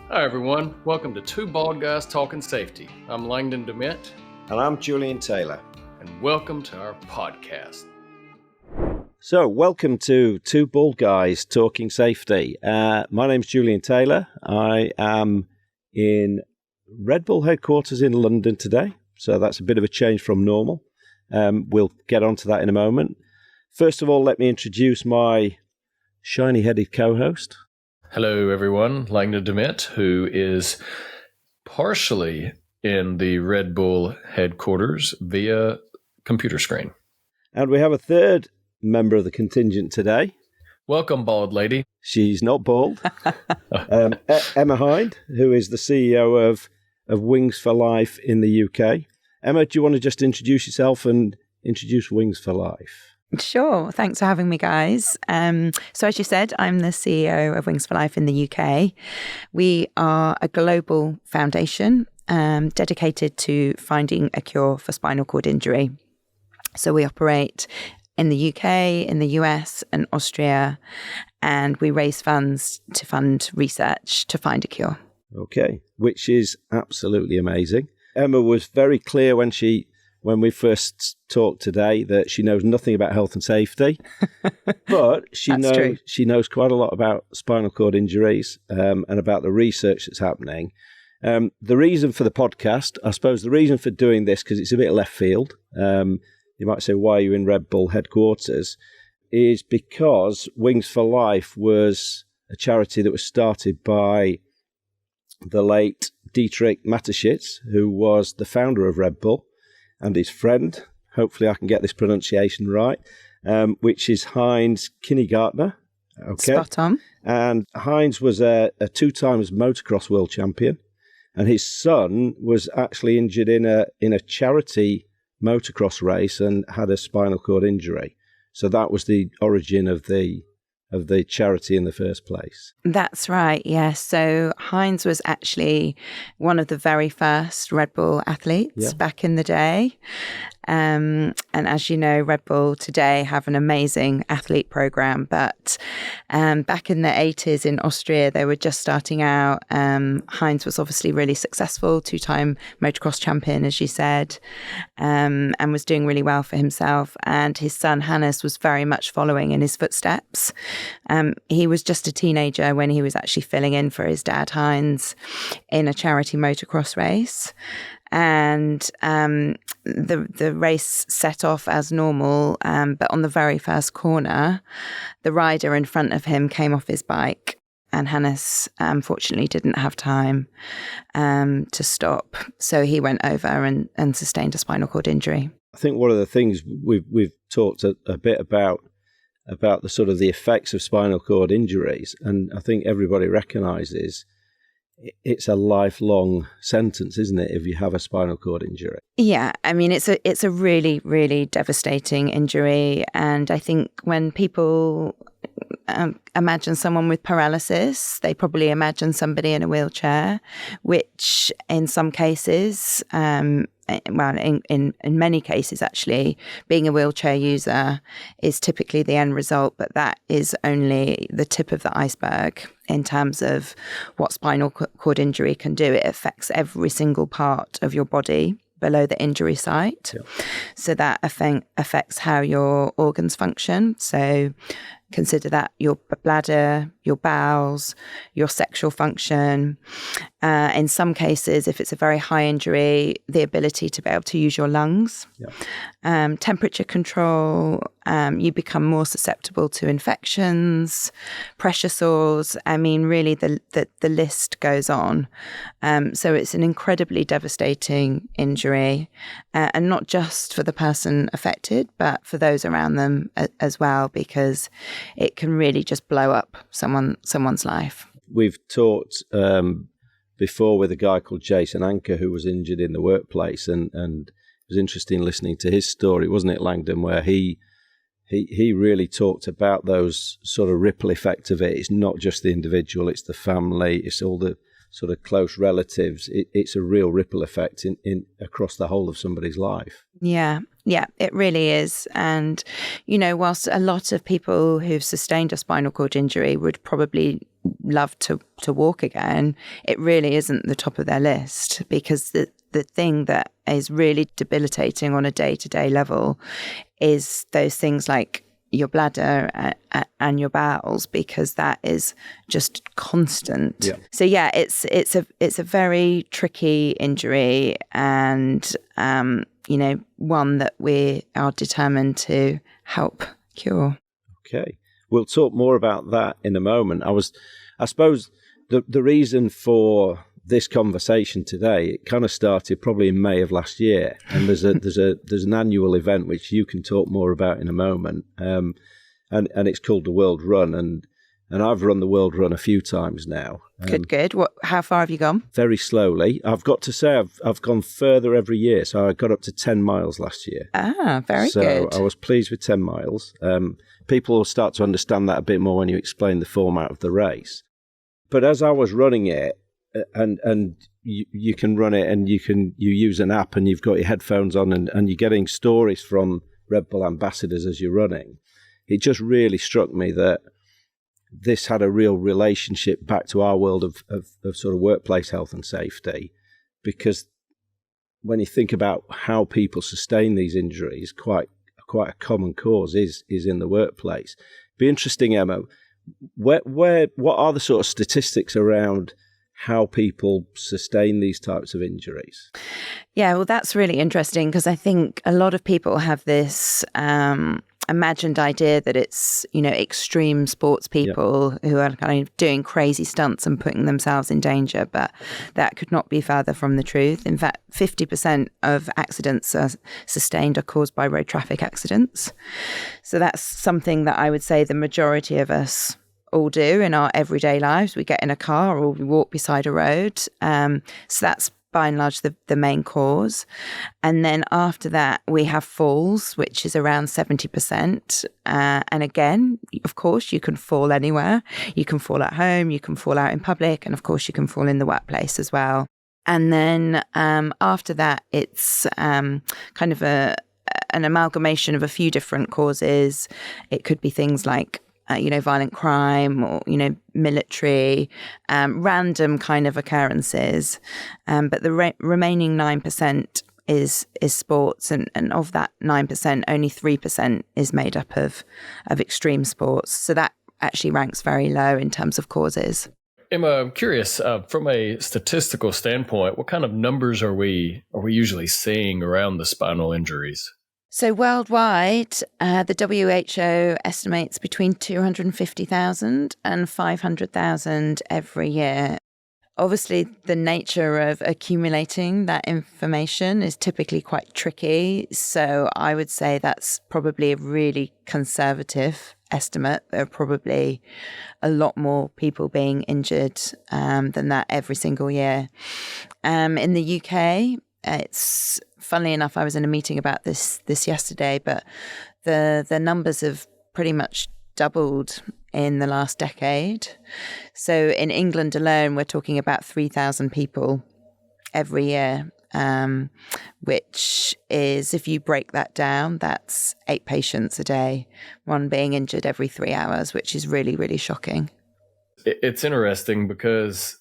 Hi everyone, welcome to Two Bald Guys Talking Safety. I'm Langdon DeMette. And I'm Julian Taylor. And welcome to our podcast. So, welcome to Two Bald Guys Talking Safety. My name's Julian Taylor. I am in Red Bull headquarters in London today, so that's a bit of a change from normal. We'll get onto that in a moment. First of all, let me introduce my shiny-headed co-host. Hello everyone, Langdon DeMette, who is partially in the Red Bull headquarters via computer screen. And we have a third member of the contingent today. Welcome, bald lady. She's not bald. Emma Hind, who is the CEO of Wings for Life in the UK. Emma, do you want to just introduce yourself and introduce Wings for Life? Sure. Thanks for having me, guys. So as you said, I'm the CEO of Wings for Life in the UK. We are a global foundation dedicated to finding a cure for spinal cord injury. So we operate in the UK, in the US and Austria, and we raise funds to fund research to find a cure. Okay, which is absolutely amazing. Emma was very clear when we first talked today that she knows nothing about health and safety, but she knows quite a lot about spinal cord injuries and about the research that's happening. The reason for the podcast, I suppose the reason for doing this, because it's a bit left field, you might say, why are you in Red Bull headquarters, is because Wings for Life was a charity that was started by the late Dietrich Mateschitz, who was the founder of Red Bull, and his friend, hopefully I can get this pronunciation right, which is Heinz Kinigadner. Okay. Spot on. And Heinz was a 2-time motocross world champion, and his son was actually injured in a charity motocross race and had a spinal cord injury. So that was the origin of the charity in the first place. That's right, yes. So Heinz was actually one of the very first Red Bull athletes back in the day. And as you know, Red Bull today have an amazing athlete program. But back in the 80s in Austria, they were just starting out. Heinz was obviously really successful, 2-time motocross champion, as you said, and was doing really well for himself. And his son, Hannes, was very much following in his footsteps. He was just a teenager when he was actually filling in for his dad, Heinz, in a charity motocross race. And the race set off as normal, but on the very first corner, the rider in front of him came off his bike, and Hannes unfortunately didn't have time to stop. So he went over and sustained a spinal cord injury. I think one of the things we've talked a bit about the sort of the effects of spinal cord injuries, and I think everybody recognises it's a lifelong sentence, isn't it, if you have a spinal cord injury? Yeah, I mean, it's a really, really devastating injury. And I think when people imagine someone with paralysis, they probably imagine somebody in a wheelchair, which in some cases, in many cases actually, being a wheelchair user is typically the end result, but that is only the tip of the iceberg in terms of what spinal cord injury can do. It affects every single part of your body below the injury site. Yeah. So that affects how your organs function. So consider that your bladder, your bowels, your sexual function. In some cases, if it's a very high injury, the ability to be able to use your lungs. Yeah. Temperature control, you become more susceptible to infections, pressure sores. I mean, really, the list goes on. So it's an incredibly devastating injury, and not just for the person affected, but for those around them as well, because it can really just blow up someone's life. We've talked before with a guy called Jason Anker who was injured in the workplace, and it was interesting listening to his story, wasn't it, Langdon, where he really talked about those sort of ripple effect of it. It's not just the individual, it's the family, it's all the sort of close relatives. It's a real ripple effect in across the whole of somebody's life. Yeah, Yeah, it really is. And, whilst a lot of people who've sustained a spinal cord injury would probably love to walk again, it really isn't the top of their list, because the thing that is really debilitating on a day-to-day level is those things like your bladder and your bowels, because that is just constant. Yeah. So yeah, it's a very tricky injury, and one that we are determined to help cure. Okay, we'll talk more about that in a moment. I suppose the reason for this conversation today, it kind of started probably in May of last year, and there's an annual event which you can talk more about in a moment, and it's called the World Run, and I've run the World Run a few times now. Good. How far have you gone? Very slowly. I've got to say I've gone further every year, so I got up to 10 miles last year. Very good. So I was pleased with 10 miles. People will start to understand that a bit more when you explain the format of the race. But as I was running it, and you can run it, and you use an app, and you've got your headphones on, and you're getting stories from Red Bull ambassadors as you're running. It just really struck me that this had a real relationship back to our world of sort of workplace health and safety, because when you think about how people sustain these injuries, quite a common cause is in the workplace. Be interesting, Emma, what are the sort of statistics around how people sustain these types of injuries? Yeah, well, that's really interesting, because I think a lot of people have this imagined idea that it's, extreme sports people who are kind of doing crazy stunts and putting themselves in danger, but that could not be further from the truth. In fact, 50% of accidents sustained are caused by road traffic accidents. So that's something that I would say the majority of us all do in our everyday lives. We get in a car or we walk beside a road. So that's by and large the main cause. And then after that, we have falls, which is around 70%. And again, of course, you can fall anywhere. You can fall at home, you can fall out in public, and of course, you can fall in the workplace as well. And then after that, it's kind of an amalgamation of a few different causes. It could be things like violent crime or, military, random kind of occurrences. But the remaining 9% is sports. And of that 9%, only 3% is made up of extreme sports. So that actually ranks very low in terms of causes. Emma, I'm curious, from a statistical standpoint, what kind of numbers are we usually seeing around the spinal injuries? So worldwide, the WHO estimates between 250,000 and 500,000 every year. Obviously, the nature of accumulating that information is typically quite tricky. So I would say that's probably a really conservative estimate. There are probably a lot more people being injured than that every single year. In the UK, it's funnily enough, I was in a meeting about this yesterday, but the numbers have pretty much doubled in the last decade. So in England alone, we're talking about 3,000 people every year, which is, if you break that down, that's 8 patients a day, one being injured every 3 hours, which is really, really shocking. It's interesting because,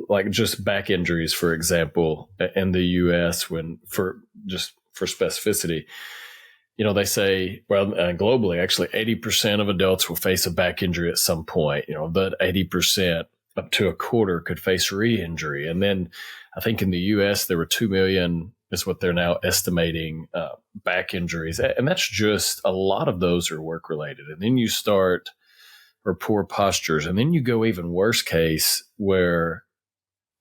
like just back injuries, for example, in the U.S., for specificity, they say, globally, actually 80% of adults will face a back injury at some point, but 80% up to a quarter could face re-injury. And then I think in the U.S., there were 2 million is what they're now estimating back injuries. And that's just a lot of those are work related. And then you start or poor postures. And then you go even worse case where,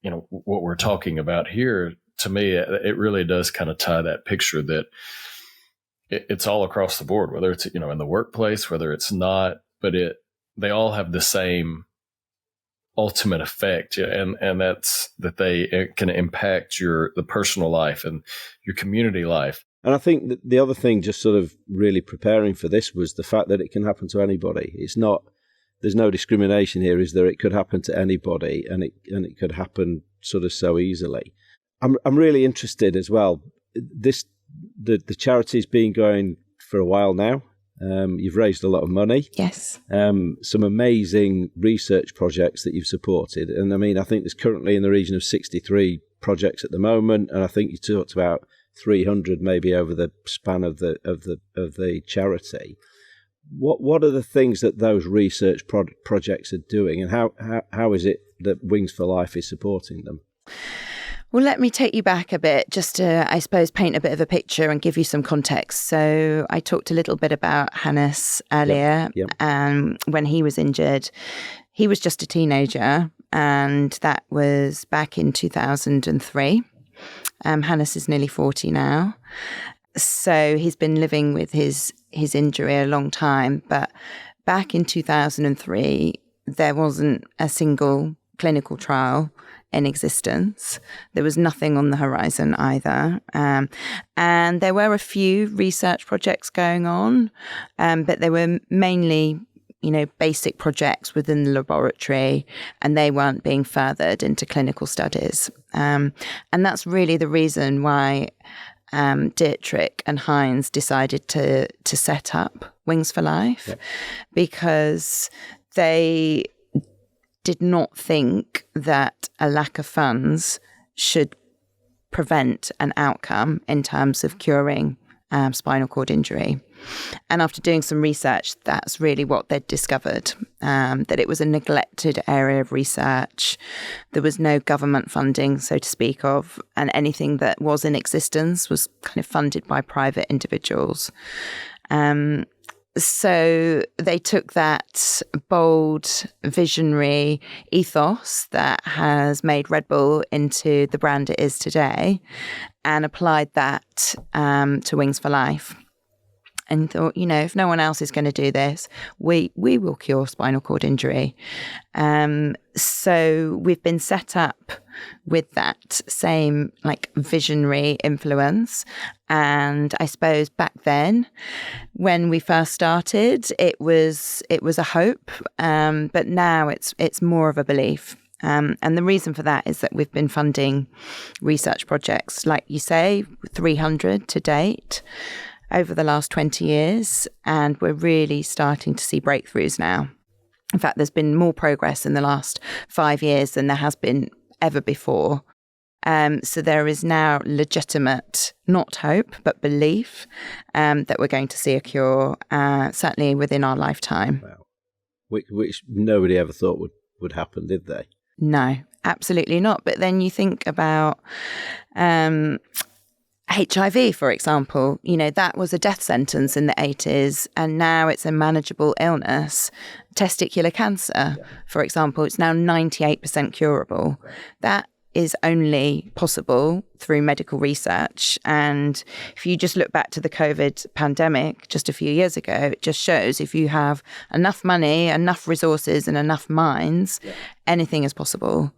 what we're talking about here, to me, it really does kind of tie that picture that it's all across the board, whether it's, in the workplace, whether it's not, but they all have the same ultimate effect. And that's that they can impact the personal life and your community life. And I think that the other thing, just sort of really preparing for this, was the fact that it can happen to anybody. It's not, there's no discrimination here, is there? It could happen to anybody, and it could happen sort of so easily. I'm really interested as well. This the charity's been going for a while now. You've raised a lot of money. Yes. Some amazing research projects that you've supported. And I mean, I think there's currently in the region of 63 projects at the moment. And I think you talked about 300 maybe over the span of the charity. What are the things that those research projects are doing, and how is it that Wings for Life is supporting them? Well, let me take you back a bit just to, I suppose, paint a bit of a picture and give you some context. So I talked a little bit about Heinz earlier. Yep. When he was injured, he was just a teenager, and that was back in 2003. Heinz is nearly 40 now. So he's been living with his injury a long time. But back in 2003, there wasn't a single clinical trial in existence. There was nothing on the horizon either. And there were a few research projects going on, but they were mainly, basic projects within the laboratory, and they weren't being furthered into clinical studies. And that's really the reason why Dietrich and Heinz decided to set up Wings for Life, because they did not think that a lack of funds should prevent an outcome in terms of curing spinal cord injury. And after doing some research, that's really what they'd discovered, that it was a neglected area of research. There was no government funding, so to speak of, and anything that was in existence was kind of funded by private individuals. So they took that bold, visionary ethos that has made Red Bull into the brand it is today and applied that to Wings for Life. And thought, if no one else is going to do this, we will cure spinal cord injury. So we've been set up with that same visionary influence. And I suppose back then, when we first started, it was a hope, but now it's more of a belief. And the reason for that is that we've been funding research projects, like you say, 300 to date over the last 20 years, and we're really starting to see breakthroughs now. In fact, there's been more progress in the last 5 years than there has been ever before. So there is now legitimate, not hope, but belief that we're going to see a cure, certainly within our lifetime. Wow. Which nobody ever thought would happen, did they? No, absolutely not. But then you think about HIV, for example, that was a death sentence in the 80s, and now it's a manageable illness. Testicular cancer, for example, it's now 98% curable. That is only possible through medical research. And if you just look back to the COVID pandemic just a few years ago, it just shows if you have enough money, enough resources and enough minds, anything is possible.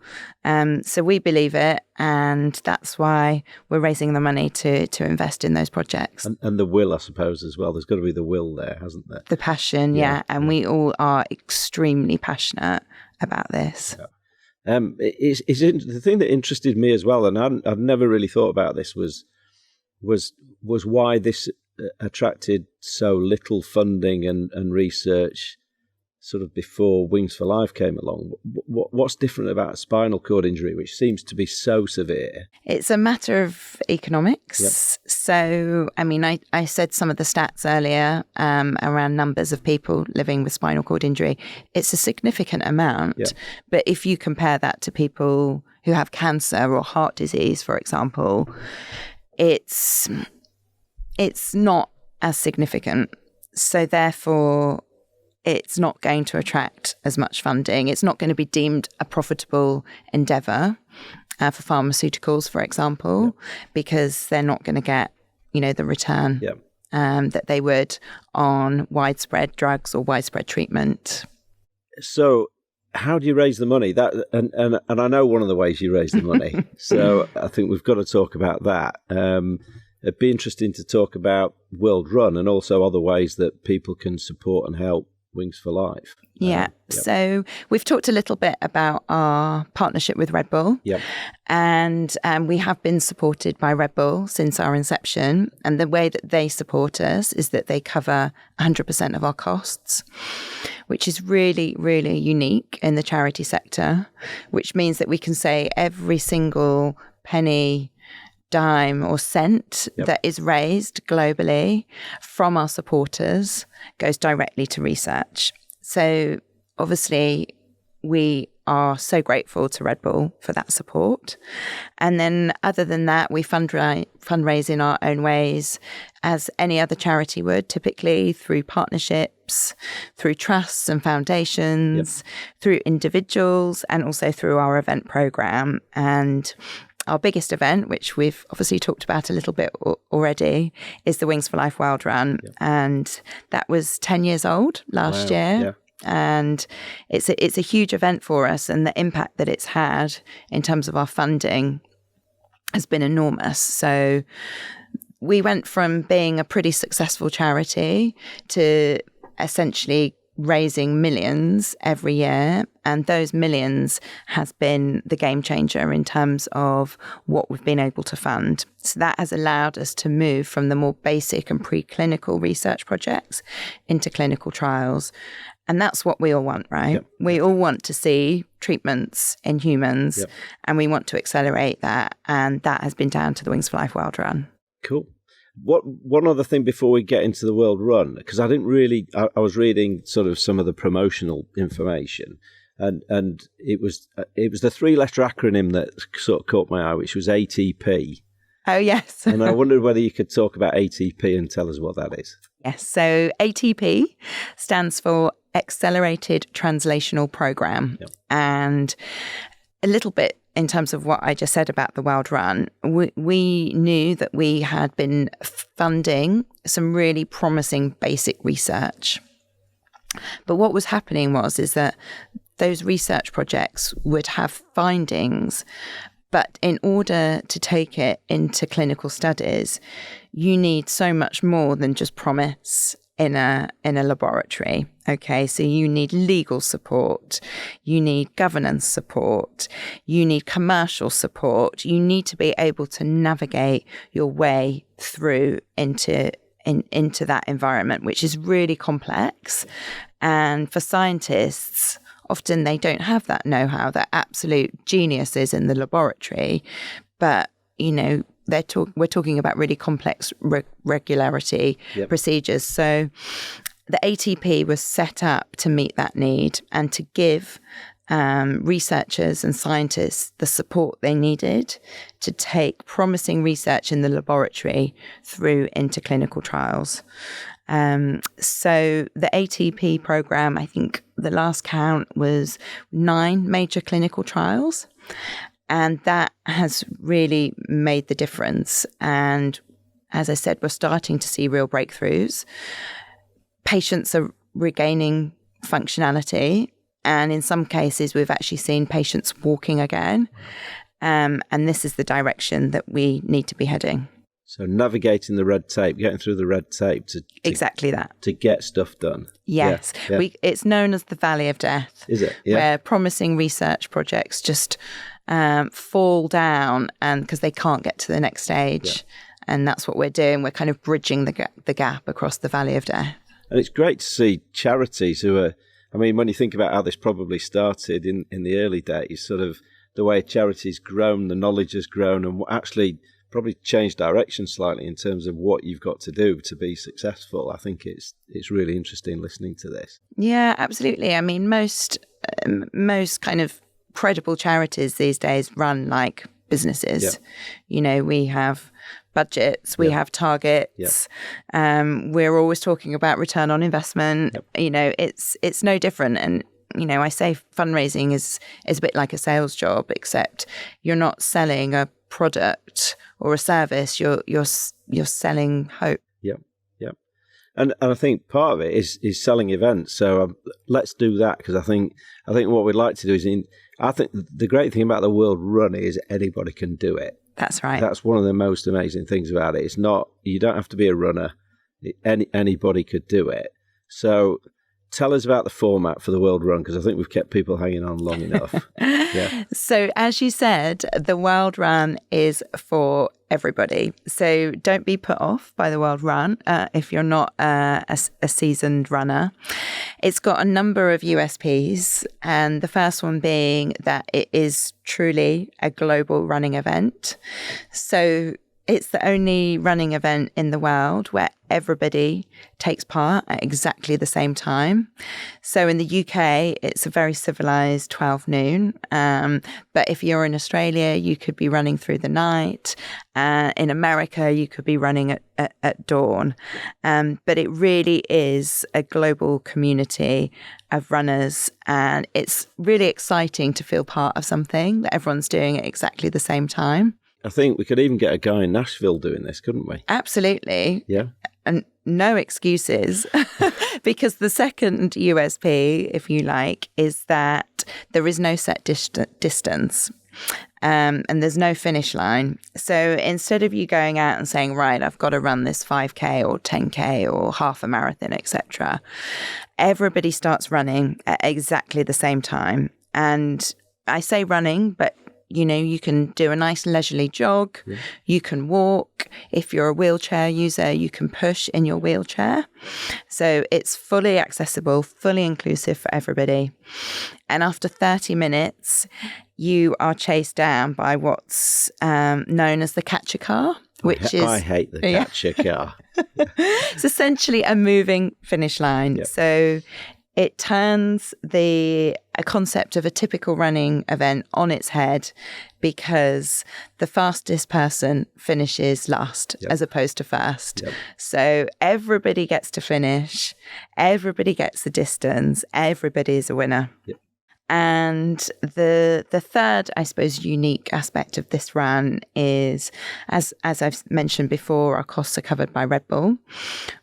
So we believe it, and that's why we're raising the money to invest in those projects. And the will, I suppose, as well. There's got to be the will there, hasn't there? The passion, and we all are extremely passionate about this. Yeah. It's the thing that interested me as well, and I've never really thought about this, was why this attracted so little funding and research sort of before Wings for Life came along. What's different about spinal cord injury, which seems to be so severe? It's a matter of economics. Yep. So, I mean, I said some of the stats earlier around numbers of people living with spinal cord injury. It's a significant amount. Yep. But if you compare that to people who have cancer or heart disease, for example, it's not as significant. So therefore, it's not going to attract as much funding. It's not going to be deemed a profitable endeavour for pharmaceuticals, for example, because they're not going to get, the return that they would on widespread drugs or widespread treatment. So how do you raise the money? That and I know one of the ways you raise the money. So I think we've got to talk about that. It'd be interesting to talk about World Run and also other ways that people can support and help Wings for Life. Yeah. So we've talked a little bit about our partnership with Red Bull. Yep. And we have been supported by Red Bull since our inception. And the way that they support us is that they cover 100% of our costs, which is really, really unique in the charity sector, which means that we can say every single penny, dime or cent that is raised globally from our supporters goes directly to research. So obviously we are so grateful to Red Bull for that support. And then other than that, we fundraise in our own ways as any other charity would, typically through partnerships, through trusts and foundations, through individuals, and also through our event program. And our biggest event, which we've obviously talked about a little bit already, is the Wings for Life Wild Run. And that was 10 years old last year. And it's a huge event for us. And the impact that it's had in terms of our funding has been enormous. So we went from being a pretty successful charity to essentially raising millions every year, and those millions has been the game changer in terms of what we've been able to fund. So that has allowed us to move from the more basic and preclinical research projects into clinical trials. And that's what we all want, right? We all want to see treatments in humans, and we want to accelerate that. And that has been down to the Wings for Life Wild Run. Cool. One other thing before we get into the World Run, because I didn't really, I was reading sort of some of the promotional information, and it was the 3-letter acronym that sort of caught my eye, which was ATP. Oh, yes. And I wondered whether you could talk about ATP and tell us what that is. Yes. So ATP stands for Accelerated Translational Program. And a little bit in terms of what I just said about the Wild Run, we knew that we had been funding some really promising basic research. But what was happening is that those research projects would have findings, but in order to take it into clinical studies, you need so much more than just promise in a laboratory. Okay, so you need legal support, you need governance support, you need commercial support. You need to be able to navigate your way through into that environment, which is really complex. And for scientists, often they don't have that know-how. They're absolute geniuses in the laboratory, but we're talking about really complex regularity procedures. So the ATP was set up to meet that need and to give researchers and scientists the support they needed to take promising research in the laboratory through into clinical trials. So the ATP program, I think the last count was 9 major clinical trials. And that has really made the difference. And as I said, we're starting to see real breakthroughs. Patients are regaining functionality. And in some cases, we've actually seen patients walking again. And this is the direction that we need to be heading. So navigating the red tape, getting through the red tape to exactly that. To get stuff done. Yes. It's known as the Valley of Death. Is it? Where promising research projects just fall down and because they can't get to the next stage. And that's what we're doing. We're kind of bridging the gap across the Valley of Death. And it's great to see charities who are, I mean, when you think about how this probably started in the early days, sort of the way charity's grown, the knowledge has grown, and actually probably changed direction slightly in terms of what you've got to do to be successful. I think it's really interesting listening to this. Yeah, absolutely. I mean, most kind of credible charities these days run like businesses. We have budgets, we have targets. We're always talking about return on investment. It's no different. And I say fundraising is a bit like a sales job, except you're not selling a product or a service. You're selling hope. And I think part of it is selling events. So let's do that, because I think what we'd like to do is I think the great thing about the World Run is anybody can do it. That's right. That's one of the most amazing things about it. It's not, you don't have to be a runner. Anybody could do it. So tell us about the format for the World Run, because I think we've kept people hanging on long enough. Yeah. So as you said, the World Run is for everybody. So don't be put off by the World Run if you're not a seasoned runner. It's got a number of USPs, and the first one being that it is truly a global running event. So it's the only running event in the world where everybody takes part at exactly the same time. So in the UK, it's a very civilized 12 noon. But if you're in Australia, you could be running through the night. In America, you could be running at dawn. But it really is a global community of runners. And it's really exciting to feel part of something that everyone's doing at exactly the same time. I think we could even get a guy in Nashville doing this, couldn't we? Absolutely. Yeah. And no excuses, because the second USP, if you like, is that there is no set distance. And there's no finish line. So instead of you going out and saying, right, I've got to run this 5K or 10K or half a marathon, etc., everybody starts running at exactly the same time. And I say running, but you can do a nice leisurely jog. Yeah. You can walk. If you're a wheelchair user, you can push in your wheelchair. So it's fully accessible, fully inclusive for everybody. And after 30 minutes, you are chased down by what's known as the catcher car, which is... I hate the catcher car. It's essentially a moving finish line. Yep. So it turns a concept of a typical running event on its head, because the fastest person finishes last as opposed to first. Yep. So everybody gets to finish, everybody gets the distance, everybody is a winner. Yep. And the third, I suppose, unique aspect of this run is, as I've mentioned before, our costs are covered by Red Bull,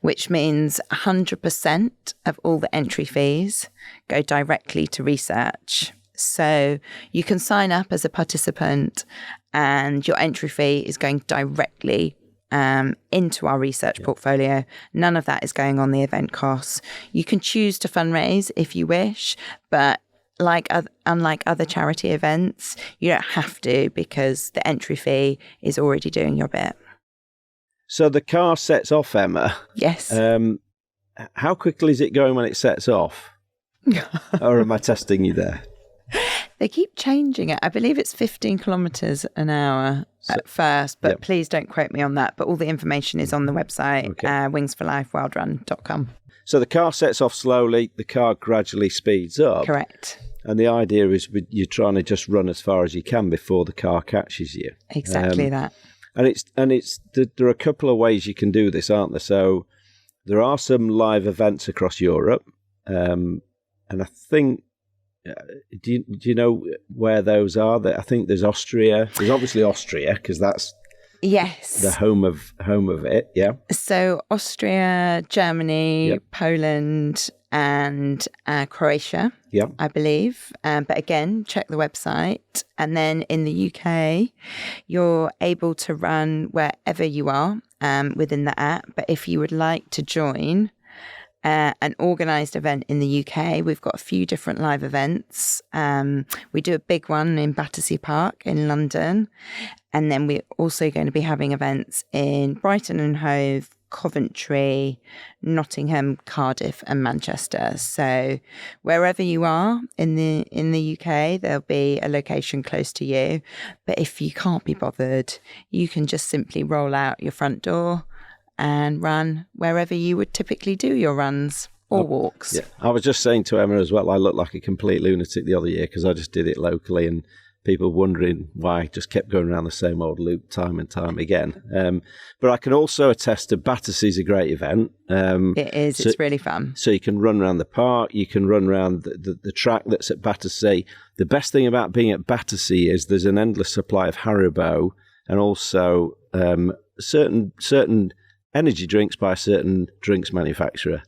which means 100% of all the entry fees go directly to research. So you can sign up as a participant and your entry fee is going directly into our research portfolio. None of that is going on the event costs. You can choose to fundraise if you wish, but unlike other charity events, you don't have to, because the entry fee is already doing your bit. So the car sets off, Emma. Yes. How quickly is it going when it sets off? Or am I testing you there? They keep changing it. I believe it's 15 kilometres an hour at first, but please don't quote me on that. But all the information is on the website, wingsforlifewildrun.com. So the car sets off slowly, the car gradually speeds up. Correct. And the idea is you're trying to just run as far as you can before the car catches you. Exactly that. And there are a couple of ways you can do this, aren't there? So there are some live events across Europe, and I think, do you know where those are? I think there's Austria. There's obviously Austria, because that's the home of it. Yeah. So Austria, Germany, Poland, and Croatia. Yeah, I believe. But again, check the website. And then in the UK, you're able to run wherever you are within the app. But if you would like to join an organised event in the UK, we've got a few different live events. We do a big one in Battersea Park in London. And then we're also going to be having events in Brighton and Hove, Coventry, Nottingham, Cardiff and Manchester. So wherever you are in the UK, there'll be a location close to you. But if you can't be bothered, you can just simply roll out your front door and run wherever you would typically do your runs or walks. Yeah. I was just saying to Emma as well, I looked like a complete lunatic the other year because I just did it locally, and people wondering why I just kept going around the same old loop time and time again. But I can also attest to Battersea's a great event. It is. It's really fun. So you can run around the park. You can run around the track that's at Battersea. The best thing about being at Battersea is there's an endless supply of Haribo and also certain energy drinks by a certain drinks manufacturer.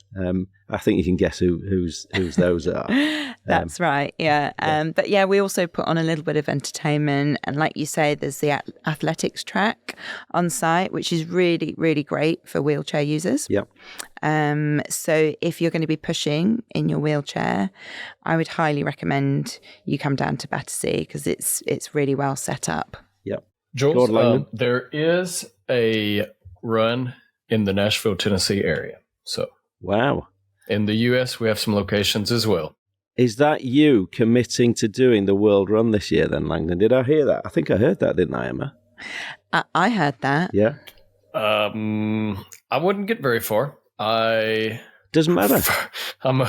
I think you can guess whose those are. That's right, yeah. But yeah, we also put on a little bit of entertainment. And like you say, there's the athletics track on site, which is really, really great for wheelchair users. Yep. So if you're going to be pushing in your wheelchair, I would highly recommend you come down to Battersea because it's really well set up. Yep. Jules, there is a run in the Nashville, Tennessee area. So, wow. In the US, we have some locations as well. Is that you committing to doing the World Run this year then, Langdon? Did I hear that? I think I heard that, didn't I, Emma? I heard that. Yeah. I wouldn't get very far. Doesn't matter. I'm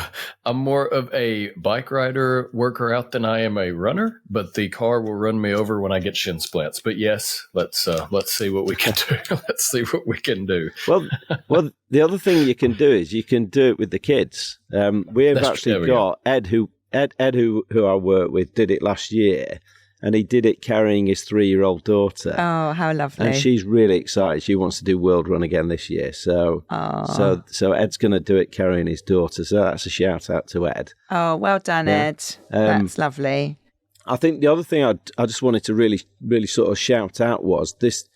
more of a bike rider, worker out than I am a runner, but the car will run me over when I get shin splints. But yes, let's see what we can do. Let's see what we can do. Well, the other thing you can do is you can do it with the kids. We've actually got Ed who I work with did it last year. And he did it carrying his 3-year-old daughter. Oh, how lovely. And she's really excited. She wants to do World Run again this year. So Ed's going to do it carrying his daughter. So that's a shout out to Ed. Oh, well done, Ed. That's lovely. I think the other thing I just wanted to really, really sort of shout out was this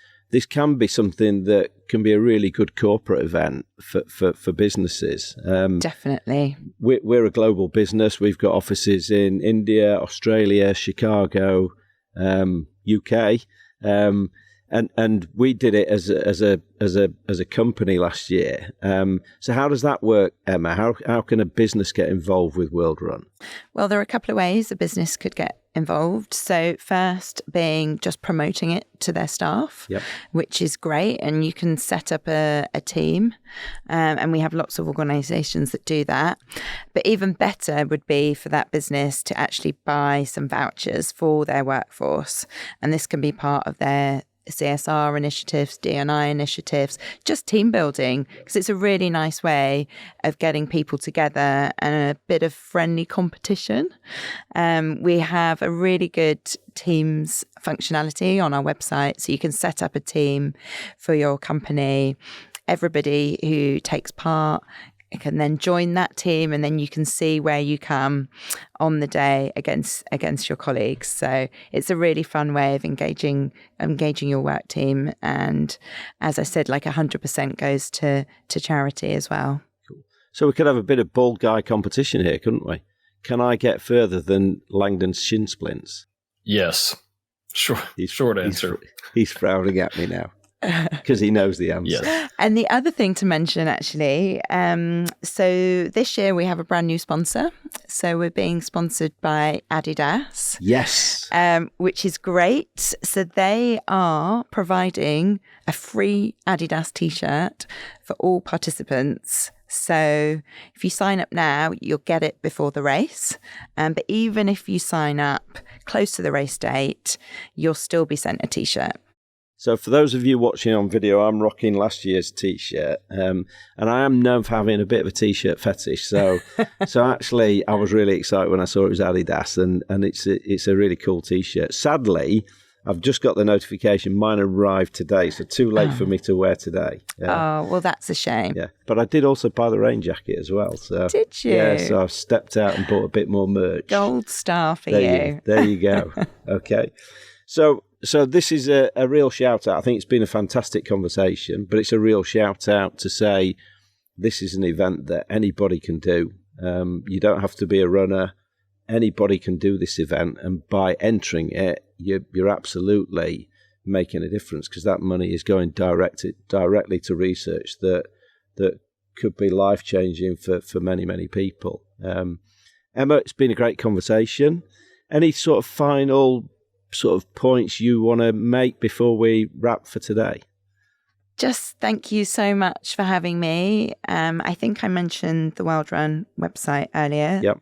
can be something that can be a really good corporate event for businesses. Definitely. We're a global business. We've got offices in India, Australia, Chicago, UK, and we did it as a company last year. So how does that work, Emma? How can a business get involved with World Run? Well, there are a couple of ways a business could get involved. So first being just promoting it to their staff, yep, which is great. And you can set up a team. And we have lots of organisations that do that. But even better would be for that business to actually buy some vouchers for their workforce. And this can be part of their CSR initiatives, D&I initiatives, just team building, because it's a really nice way of getting people together and a bit of friendly competition. We have a really good Teams functionality on our website, so you can set up a team for your company. Everybody who takes part can then join that team, and then you can see where you come on the day against your colleagues. So it's a really fun way of engaging your work team. And as I said, like 100% goes to charity as well. Cool. So we could have a bit of bald guy competition here, couldn't we? Can I get further than Langdon's shin splints? Yes. Short answer. He's frowning at me now. Because he knows the answer. Yes. And the other thing to mention, actually, so this year we have a brand new sponsor. So we're being sponsored by Adidas. Yes. Which is great. So they are providing a free Adidas t-shirt for all participants. So if you sign up now, you'll get it before the race. But even if you sign up close to the race date, you'll still be sent a t-shirt. So for those of you watching on video, I'm rocking last year's T-shirt, and I am known for having a bit of a T-shirt fetish. So actually, I was really excited when I saw it was Adidas, and it's a really cool T-shirt. Sadly, I've just got the notification mine arrived today, so too late for me to wear today. Oh, well, that's a shame. Yeah, but I did also buy the rain jacket as well. So did you? Yeah, so I've stepped out and bought a bit more merch. Gold star for you. There you go. Okay, So this is a real shout out. I think it's been a fantastic conversation, but it's a real shout out to say this is an event that anybody can do. You don't have to be a runner. Anybody can do this event, and by entering it, you're absolutely making a difference, because that money is going directly to research that could be life changing for many, many people. Emma, it's been a great conversation. Any sort of final sort of points you want to make before we wrap for today? Just thank you so much for having me. I think I mentioned the World Run website earlier. Yep.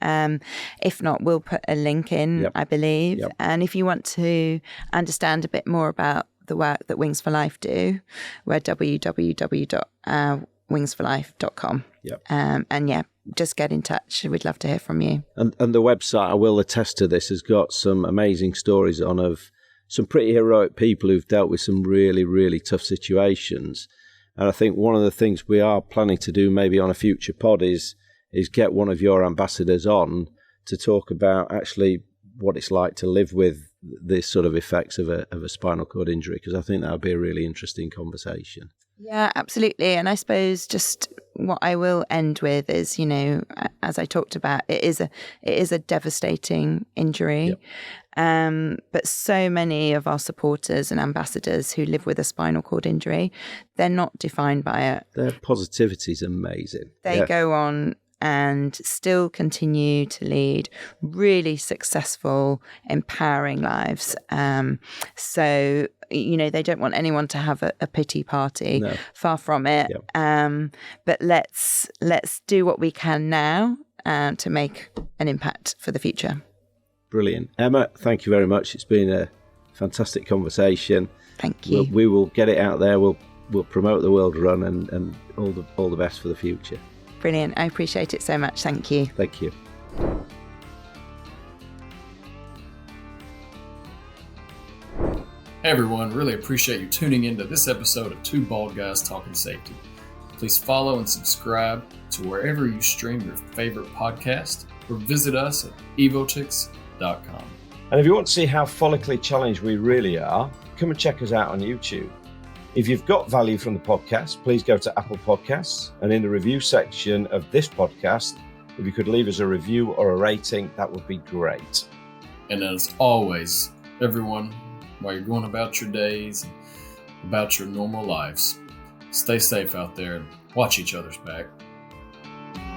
If not, we'll put a link in, yep, I believe. Yep. And if you want to understand a bit more about the work that Wings for Life do, we're www.wingsforlife.com. Yep. And yeah, just get in touch. We'd love to hear from you. And the website, I will attest to this, has got some amazing stories on of some pretty heroic people who've dealt with some really, really tough situations. And I think one of the things we are planning to do maybe on a future pod is get one of your ambassadors on to talk about actually what it's like to live with this sort of effects of a spinal cord injury, because I think that would be a really interesting conversation. Yeah, absolutely. And I suppose just what I will end with is, as I talked about, it is a devastating injury. Yep. But so many of our supporters and ambassadors who live with a spinal cord injury, they're not defined by it. Their positivity is amazing. They go on and still continue to lead really successful, empowering lives. So, they don't want anyone to have a pity party. No. Far from it. Yep. But let's do what we can now to make an impact for the future. Brilliant. Emma, thank you very much. It's been a fantastic conversation. Thank you. We will get it out there. We'll promote the World Run and all the best for the future. Brilliant. I appreciate it so much. Thank you. Thank you. Hey everyone, really appreciate you tuning into this episode of Two Bald Guys Talking Safety. Please follow and subscribe to wherever you stream your favorite podcast or visit us at evotix.com. And if you want to see how follically challenged we really are, come and check us out on YouTube. If you've got value from the podcast, please go to Apple Podcasts, and in the review section of this podcast, if you could leave us a review or a rating, that would be great. And as always, everyone, while you're going about your days and about your normal lives, stay safe out there and watch each other's back.